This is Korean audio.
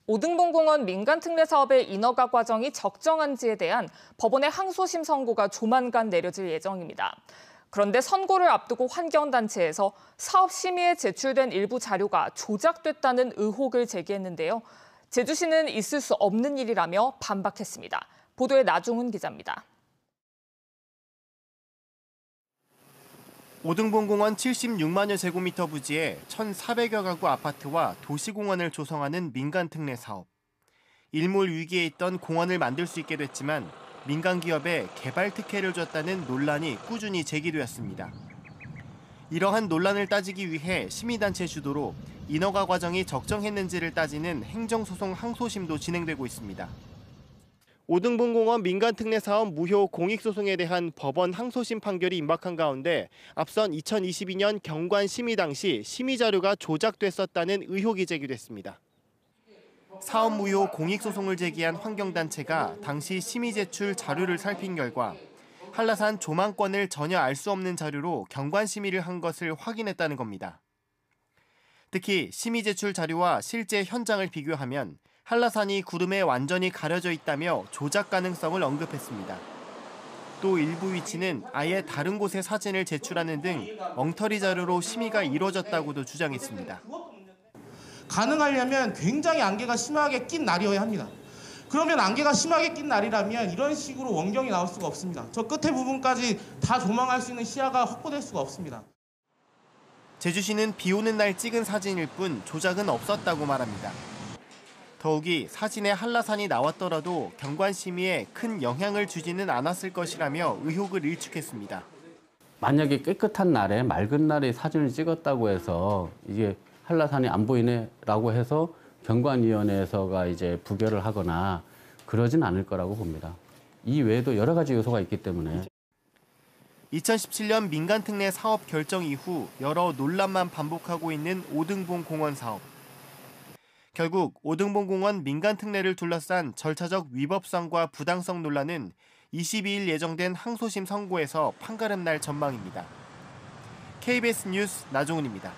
오등봉공원 민간특례 사업의 인허가 과정이 적정한지에 대한 법원의 항소심 선고가 조만간 내려질 예정입니다. 그런데 선고를 앞두고 환경단체에서 사업 심의에 제출된 일부 자료가 조작됐다는 의혹을 제기했는데요. 제주시는 있을 수 없는 일이라며 반박했습니다. 보도에 나중훈 기자입니다. 오등봉공원 76만여 제곱미터 부지에 1,400여 가구 아파트와 도시공원을 조성하는 민간특례 사업. 일몰 위기에 있던 공원을 만들 수 있게 됐지만 민간 기업에 개발 특혜를 줬다는 논란이 꾸준히 제기되었습니다. 이러한 논란을 따지기 위해 시민단체 주도로 인허가 과정이 적정했는지를 따지는 행정소송 항소심도 진행되고 있습니다. 오등봉공원 민간특례 사업 무효 공익소송에 대한 법원 항소심 판결이 임박한 가운데 앞선 2022년 경관 심의 당시 심의 자료가 조작됐었다는 의혹이 제기됐습니다. 사업 무효 공익소송을 제기한 환경단체가 당시 심의 제출 자료를 살핀 결과 한라산 조망권을 전혀 알 수 없는 자료로 경관 심의를 한 것을 확인했다는 겁니다. 특히 심의 제출 자료와 실제 현장을 비교하면 한라산이 구름에 완전히 가려져 있다며 조작 가능성을 언급했습니다. 또 일부 위치는 아예 다른 곳의 사진을 제출하는 등 엉터리 자료로 심의가 이루어졌다고도 주장했습니다. 가능하려면 굉장히 안개가 심하게 낀 날이어야 합니다. 그러면 안개가 심하게 낀 날이라면 이런 식으로 원경이 나올 수가 없습니다. 저 끝에 부분까지 다 조망할 수 있는 시야가 확보될 수가 없습니다. 제주시는 비 오는 날 찍은 사진일 뿐 조작은 없었다고 말합니다. 더욱이 사진에 한라산이 나왔더라도 경관 심의에 큰 영향을 주지는 않았을 것이라며 의혹을 일축했습니다. 만약에 깨끗한 날에 맑은 날에 사진을 찍었다고 해서 이게 한라산이 안 보이네라고 해서 경관위원회에서가 이제 부결을 하거나 그러진 않을 거라고 봅니다. 이 외에도 여러 가지 요소가 있기 때문에. 2017년 민간특례 사업 결정 이후 여러 논란만 반복하고 있는 오등봉공원 사업. 결국 오등봉공원 민간특례를 둘러싼 절차적 위법성과 부당성 논란은 22일 예정된 항소심 선고에서 판가름 날 전망입니다. KBS 뉴스 나종훈입니다.